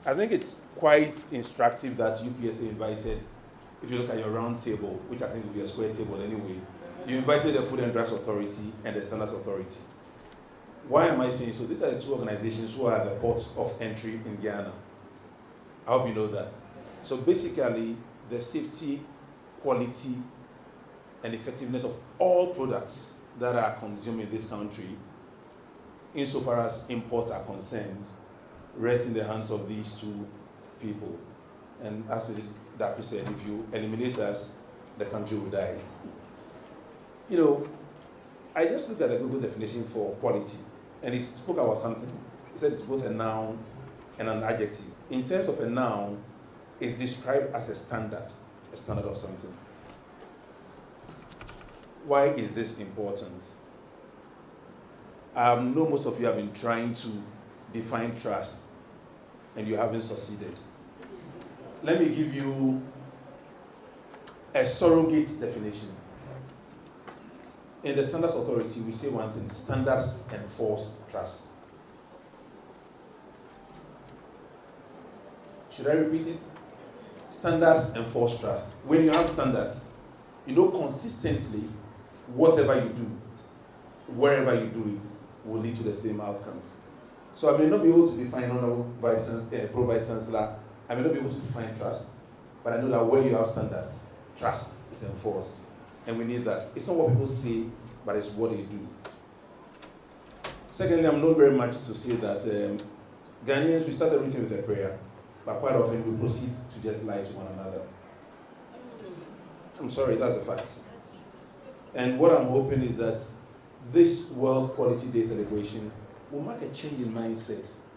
I think it's quite instructive that UPSA invited, if you look at your round table, which I think will be a square table anyway, you invited the Food and Drugs Authority and the Standards Authority. Why am I saying so? These are the two organizations who are the ports of entry in Ghana. I hope you know that. So basically, the safety, quality, and effectiveness of all products that are consumed in this country, insofar as imports are concerned, rest in the hands of these two people. And as Mrs. Dapu said, if you eliminate us, the country will die. You know, I just looked at the Google definition for quality, and it spoke about something. It said it's both a noun and an adjective. In terms of a noun, it's described as a standard of something. Why is this important? I know most of you have been trying to define trust, and you haven't succeeded. Let me give you a surrogate definition. In the Standards Authority, we say one thing: standards enforce trust. Should I repeat it? Standards enforce trust. When you have standards, you know consistently whatever you do, wherever you do it, will lead to the same outcomes. So I may not be able to define Honorable Pro Vice Chancellor, I may not be able to define trust, but I know that where you have standards, trust is enforced. And we need that. It's not what people say, but it's what they do. Secondly, I'm known very much to say that Ghanaians, we start everything with a prayer, but quite often we proceed to just lie to one another. I'm sorry, that's a fact. And what I'm hoping is that this World Quality Day celebration will mark a change in mindset.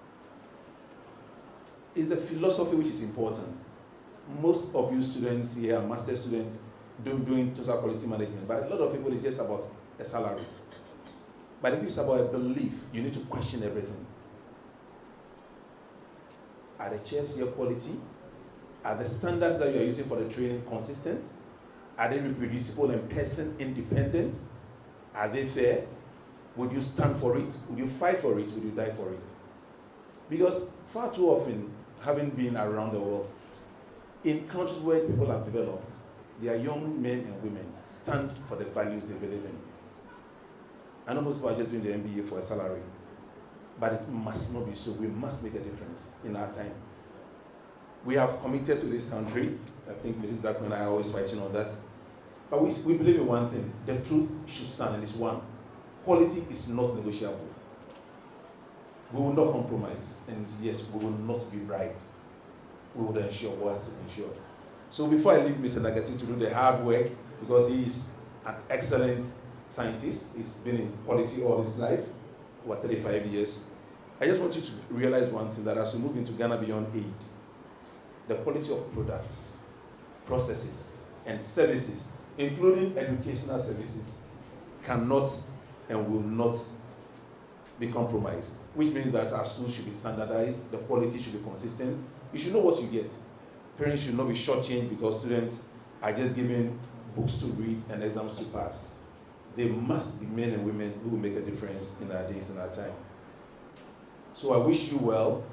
It's a philosophy which is important. Most of you students here, master students, doing total quality management, but a lot of people, it's just about a salary. But if it's about a belief, you need to question everything. Are the chairs here quality? Are the standards that you are using for the training consistent? Are they reproducible and person independent? Are they fair? Would you stand for it? Would you fight for it? Would you die for it? Because far too often, having been around the world, in countries where people have developed, their young men and women stand for the values they believe in. I know most people are just doing the MBA for a salary, but it must not be so. We must make a difference in our time. We have committed to this country. I think Mrs. Dodoo and I are always fighting on that. But we believe in one thing: the truth should stand, and it's one. Quality is not negotiable. We will not compromise, and yes, we will not be bribed. We will ensure what has to be ensured. So before I leave Mr. Nagati to do the hard work, because he is an excellent scientist, he's been in quality all his life, over 35 years, I just want you to realize one thing, that as we move into Ghana Beyond Aid, the quality of products, processes, and services, including educational services, cannot and will not be compromised, which means that our schools should be standardized, the quality should be consistent, you should know what you get. Parents should not be shortchanged because students are just given books to read and exams to pass. They must be men and women who will make a difference in our days and our time. So I wish you well.